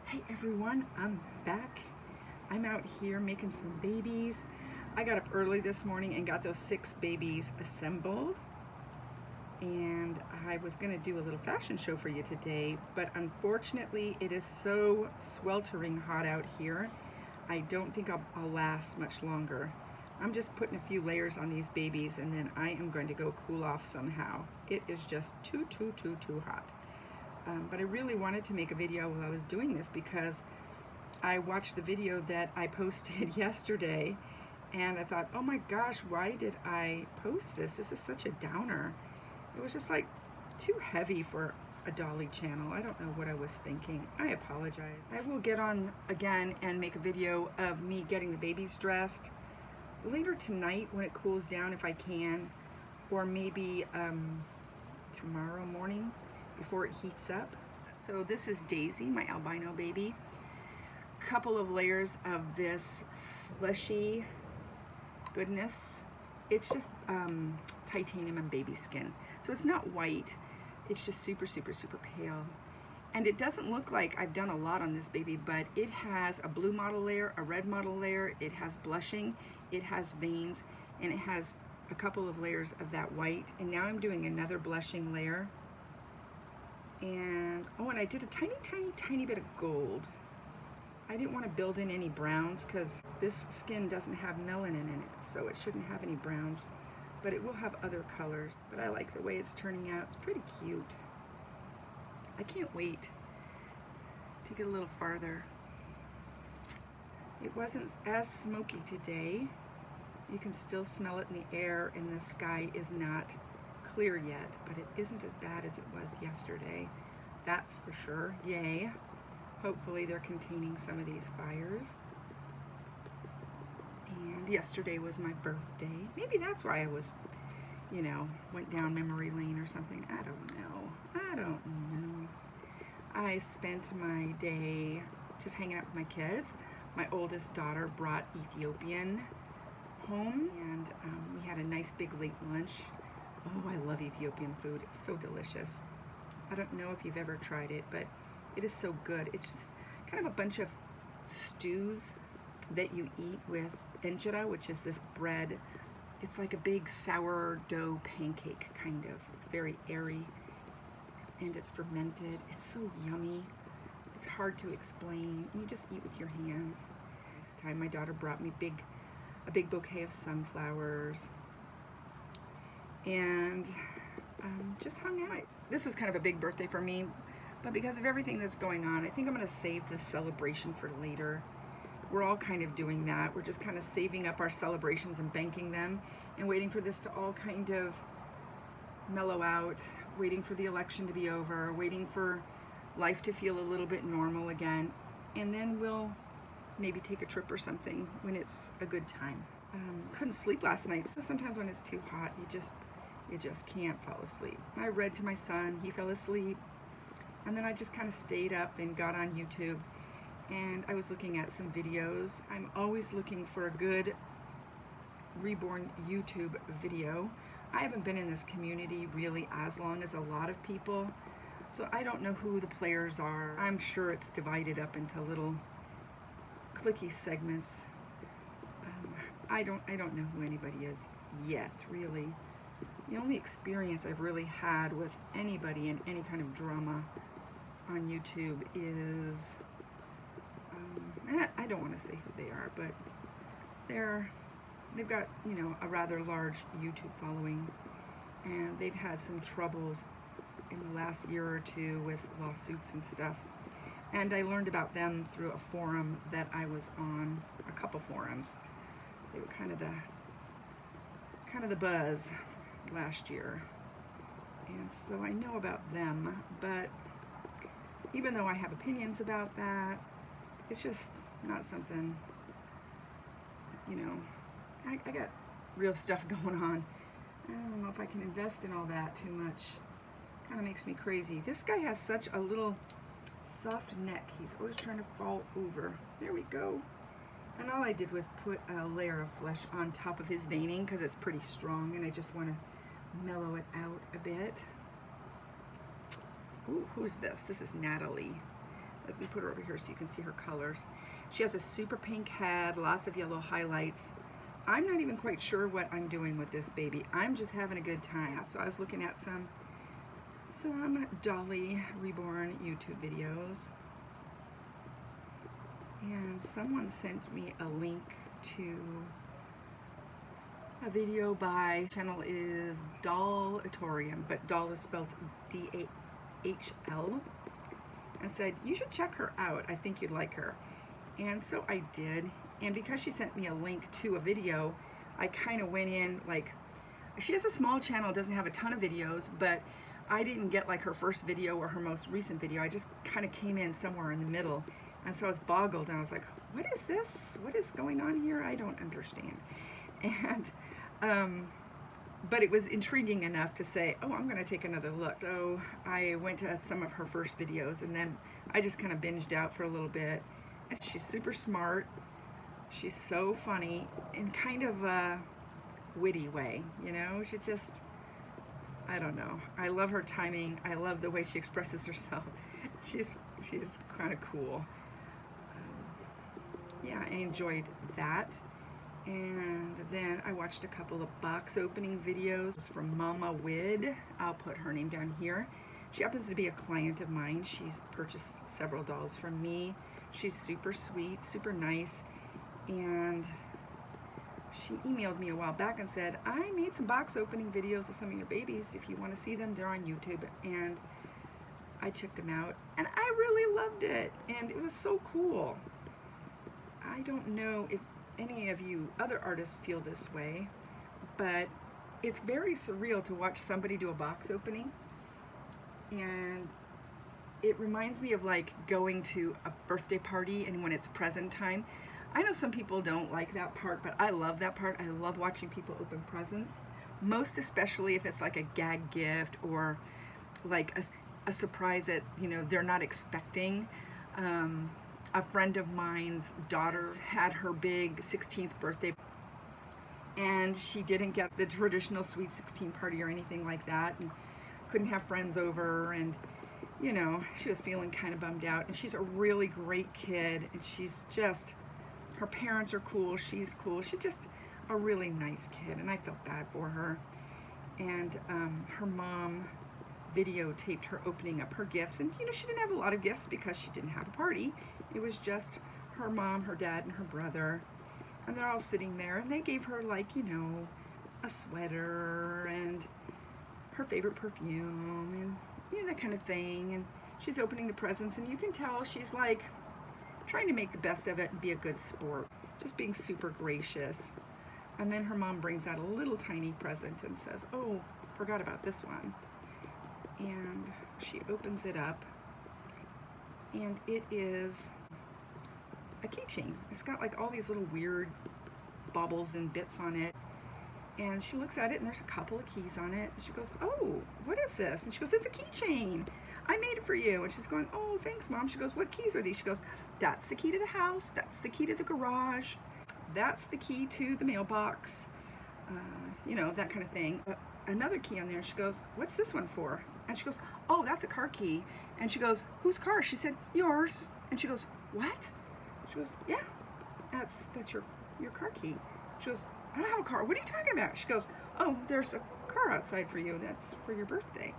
Hey everyone, I'm back. I'm out here making some babies. I got up early this morning and got those 6 babies assembled. And I was gonna do a little fashion show for you today, but unfortunately it is so sweltering hot out here. I don't think I'll last much longer. I'm just putting a few layers on these babies and then I am going to go cool off somehow. It is just too hot. But I really wanted to make a video while I was doing this because I watched the video that I posted yesterday and I thought, oh my gosh, why did I post this? This is such a downer. It was just like too heavy for a Dolly channel. I don't know what I was thinking. I apologize. I will get on again and make a video of me getting the babies dressed later tonight when it cools down if I can, or maybe tomorrow morning before it heats up. So this is Daisy, my albino baby. Couple of layers of this fleshy goodness. It's just titanium and baby skin. So it's not white, it's just super pale. And it doesn't look like I've done a lot on this baby, but it has a blue model layer, a red model layer, it has blushing, it has veins, and it has a couple of layers of that white. And now I'm doing another blushing layer. And oh, and I did a tiny bit of gold. I didn't want to build in any browns because this skin doesn't have melanin in it, so it shouldn't have any browns, but it will have other colors. But I like the way it's turning out. It's pretty cute. I can't wait to get a little farther. It wasn't as smoky today. You can still smell it in the air, and the sky is not clear yet, but it isn't as bad as it was yesterday. That's for sure. Yay. Hopefully they're containing some of these fires. And yesterday was my birthday. Maybe that's why I was, went down memory lane or something. I don't know. I spent my day just hanging out with my kids. My oldest daughter brought Ethiopian home, and we had a nice big late lunch. Oh, I love Ethiopian food. It's so delicious. I don't know if you've ever tried it, but it is so good. It's just kind of a bunch of stews that you eat with injera, which is this bread. It's like a big sourdough pancake, kind of. It's very airy, and it's fermented. It's so yummy. It's hard to explain, and you just eat with your hands. This time my daughter brought me a big bouquet of sunflowers, and just hung out. This was kind of a big birthday for me, but because of everything that's going on, I think I'm going to save this celebration for later. We're all kind of doing that. We're just kind of saving up our celebrations and banking them and waiting for this to all kind of mellow out, waiting for the election to be over, waiting for life to feel a little bit normal again, and then we'll maybe take a trip or something when it's a good time. Couldn't sleep last night, so sometimes when it's too hot, you just can't fall asleep. I read to my son, he fell asleep, and then I just kind of stayed up and got on YouTube, and I was looking at some videos. I'm always looking for a good Reborn YouTube video. I haven't been in this community really as long as a lot of people, so I don't know who the players are. I'm sure it's divided up into little clicky segments. I don't know who anybody is yet, really. The only experience I've really had with anybody in any kind of drama on YouTube is, I don't want to say who they are, but they've got, a rather large YouTube following, and they've had some troubles in the last year or two with lawsuits and stuff. And I learned about them through a forum that I was on, a couple forums. They were kind of the buzz last year, and so I know about them, but even though I have opinions about that, it's just not something, I got real stuff going on. I don't know if I can invest in all that too much. Kind of makes me crazy. This guy has such a little soft neck. He's always trying to fall over. There we go. And all I did was put a layer of flesh on top of his veining because it's pretty strong, and I just want to mellow it out a bit. Ooh, who's this? This is Natalie. Let me put her over here so you can see her colors. She has a super pink head, lots of yellow highlights. I'm not even quite sure what I'm doing with this baby. I'm just having a good time. So I was looking at some Dolly Reborn YouTube videos, and someone sent me a link to a video by, channel is Dollatorium, but Doll is spelled D-A-H-L, and said, you should check her out. I think you'd like her. And so I did. And because she sent me a link to a video, I kind of went in like, she has a small channel, doesn't have a ton of videos, but I didn't get like her first video or her most recent video. I just kind of came in somewhere in the middle. And so I was boggled and I was like, what is this? What is going on here? I don't understand. And, but it was intriguing enough to say, oh, I'm going to take another look. So I went to some of her first videos, and then I just kind of binged out for a little bit. And she's super smart. She's so funny in kind of a witty way, you know? She just, I don't know. I love her timing. I love the way she expresses herself. She's kind of cool. Yeah, I enjoyed that. And then I watched a couple of box opening videos from Mama Wid. I'll put her name down here. She happens to be a client of mine. She's purchased several dolls from me. She's super sweet, super nice. And she emailed me a while back and said, I made some box opening videos of some of your babies. If you want to see them, they're on YouTube. And I checked them out, and I really loved it. And it was so cool. I don't know if any of you other artists feel this way, but it's very surreal to watch somebody do a box opening, and it reminds me of like going to a birthday party and when it's present time. I know some people don't like that part, but I love that part. I love watching people open presents, most especially if it's like a gag gift or like a surprise that, you know, they're not expecting. A friend of mine's daughter had her big 16th birthday, and she didn't get the traditional sweet 16 party or anything like that, and couldn't have friends over, and you know, she was feeling kind of bummed out. And she's a really great kid, and she's just, her parents are cool, she's cool, she's just a really nice kid, and I felt bad for her. And her mom videotaped her opening up her gifts, and you know, she didn't have a lot of gifts because she didn't have a party. It was just her mom, her dad, and her brother, and they're all sitting there, and they gave her, like, you know, a sweater and her favorite perfume and, you know, that kind of thing. And she's opening the presents, and you can tell she's like trying to make the best of it and be a good sport, just being super gracious. And then her mom brings out a little tiny present and says, oh, forgot about this one. And she opens it up, and it is a keychain. It's got like all these little weird baubles and bits on it. And she looks at it, and there's a couple of keys on it. And she goes, oh, what is this? And she goes, it's a keychain. I made it for you. And she's going, oh, thanks, Mom. She goes, what keys are these? She goes, that's the key to the house. That's the key to the garage. That's the key to the mailbox. You know, that kind of thing. Another key on there. She goes, what's this one for? And she goes, oh, that's a car key. And she goes, whose car? She said, yours. And she goes, what? She goes, yeah, that's your car key. She goes, I don't have a car. What are you talking about? She goes, oh, there's a car outside for you. That's for your birthday.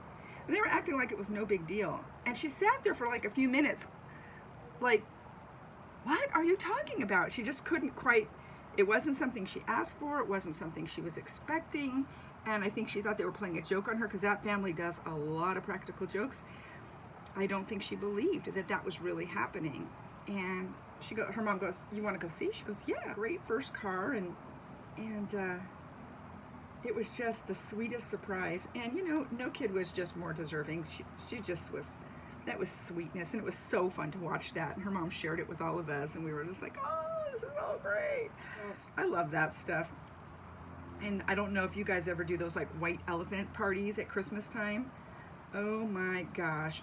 And they were acting like it was no big deal. And she sat there for like a few minutes, like, what are you talking about? She just couldn't quite, it wasn't something she asked for. It wasn't something she was expecting. And I think she thought they were playing a joke on her, because that family does a lot of practical jokes. I don't think she believed that that was really happening. And her mom goes, you want to go see? She goes, yeah, great first car. And it was just the sweetest surprise. And you know, no kid was just more deserving. She just was, that was sweetness. And it was so fun to watch that. And her mom shared it with all of us, and we were just like, oh, this is all great. I love that stuff. And I don't know if you guys ever do those like white elephant parties at Christmas time. Oh my gosh.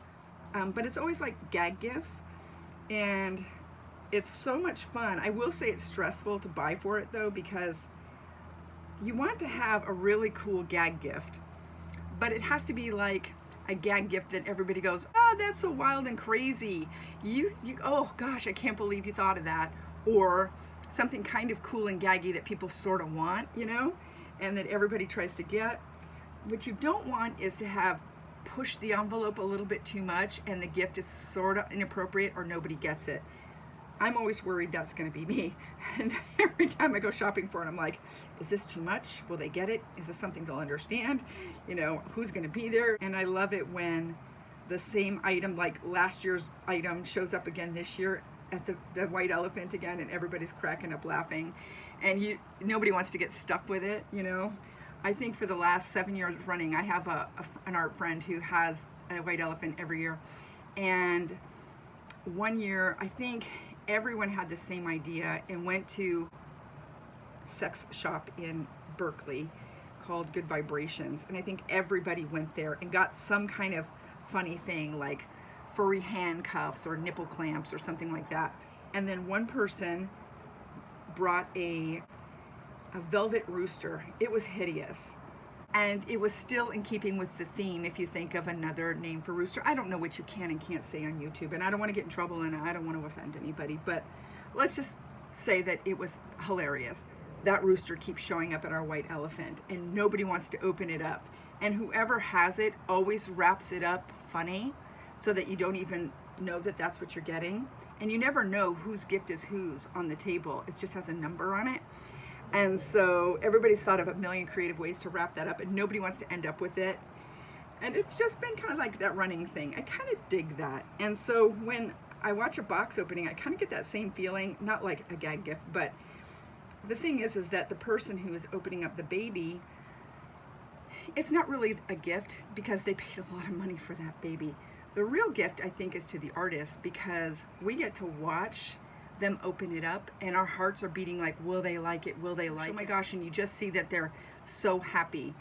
But it's always like gag gifts, and it's so much fun. I will say it's stressful to buy for it though, because you want to have a really cool gag gift, but it has to be like a gag gift that everybody goes, oh, that's so wild and crazy. Oh gosh, I can't believe you thought of that. Or something kind of cool and gaggy that people sort of want, you know, and that everybody tries to get. What you don't want is to have pushed the envelope a little bit too much and the gift is sort of inappropriate or nobody gets it. I'm always worried that's going to be me. And every time I go shopping for it, I'm like, is this too much? Will they get it? Is this something they'll understand? You know, who's going to be there? And I love it when the same item, like last year's item, shows up again this year at the white elephant again, and everybody's cracking up laughing. And nobody wants to get stuck with it, you know? I think for the last 7 years running, I have an art friend who has a white elephant every year. And one year, I think everyone had the same idea and went to a sex shop in Berkeley called Good Vibrations. And I think everybody went there and got some kind of funny thing like furry handcuffs or nipple clamps or something like that. And then one person brought a velvet rooster. It was hideous. And it was still in keeping with the theme, if you think of another name for rooster. I don't know what you can and can't say on YouTube, and I don't want to get in trouble, and I don't want to offend anybody, but let's just say that it was hilarious. That rooster keeps showing up at our white elephant, and nobody wants to open it up. And whoever has it always wraps it up funny, so that you don't even know that that's what you're getting. And you never know whose gift is whose on the table. It just has a number on it. And so everybody's thought of a million creative ways to wrap that up, and nobody wants to end up with it. And it's just been kind of like that running thing. I kind of dig that. And so when I watch a box opening, I kind of get that same feeling, not like a gag gift, but the thing is that the person who is opening up the baby, it's not really a gift because they paid a lot of money for that baby. The real gift, I think, is to the artist, because we get to watch them open it up and our hearts are beating like, will they like it? Will they like it? Oh my gosh, and you just see that they're so happy.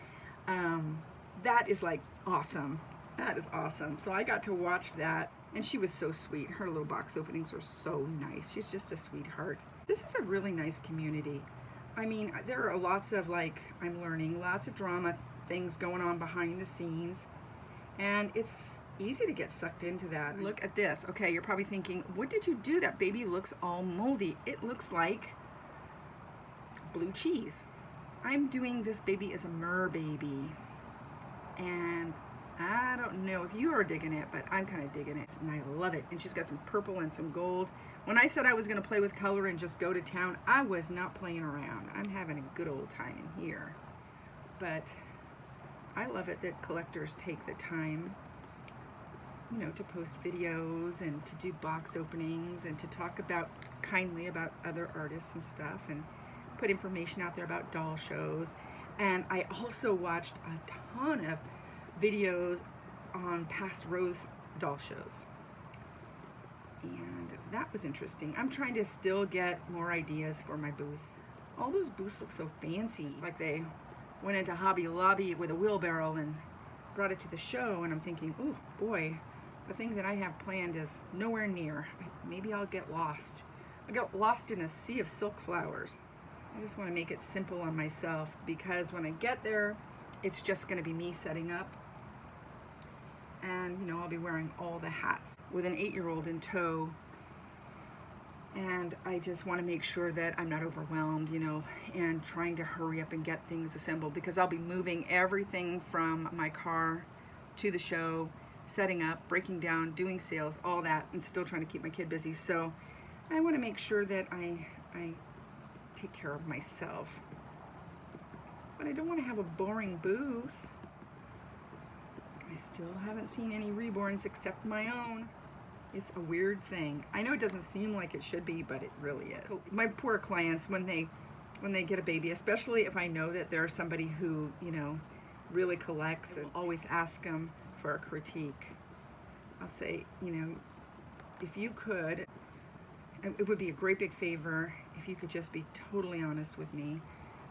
That is like awesome. That is awesome. So I got to watch that, and she was so sweet. Her little box openings were so nice. She's just a sweetheart. This is a really nice community. I mean, there are lots of, like, I'm learning, lots of drama things going on behind the scenes, and it's easy to get sucked into that. Look at this. Okay, you're probably thinking, what did you do? That baby looks all moldy. It looks like blue cheese. I'm doing this baby as a mer baby, and I don't know if you are digging it, but I'm kind of digging it, and I love it. And she's got some purple and some gold. When I said I was going to play with color and just go to town, I was not playing around. I'm having a good old time in here. But I love it that collectors take the time, you know, to post videos and to do box openings and to talk kindly about other artists and stuff, and put information out there about doll shows. And I also watched a ton of videos on past Rose doll shows, and that was interesting. I'm trying to still get more ideas for my booth. All those booths look so fancy. It's like they went into Hobby Lobby with a wheelbarrow and brought it to the show, and I'm thinking, oh boy, the thing that I have planned is nowhere near. Maybe I'll get lost. I got lost in a sea of silk flowers. I just want to make it simple on myself, because when I get there, it's just going to be me setting up. And, you know, I'll be wearing all the hats with an 8-year-old in tow. And I just want to make sure that I'm not overwhelmed, you know, and trying to hurry up and get things assembled, because I'll be moving everything from my car to the show, setting up, breaking down, doing sales, all that, and still trying to keep my kid busy. So I want to make sure that I take care of myself. But I don't want to have a boring booth. I still haven't seen any Reborns except my own. It's a weird thing. I know it doesn't seem like it should be, but it really is. My poor clients, when they get a baby, especially if I know that there's somebody who, you know, really collects, and always ask them for a critique. I'll say, you know, if you could, it would be a great big favor if you could just be totally honest with me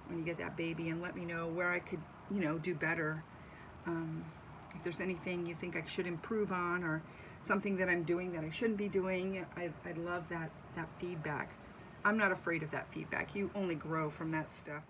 when you get that baby, and let me know where I could, you know, do better. If there's anything you think I should improve on, or something that I'm doing that I shouldn't be doing, I'd love that feedback. I'm not afraid of that feedback. You only grow from that stuff.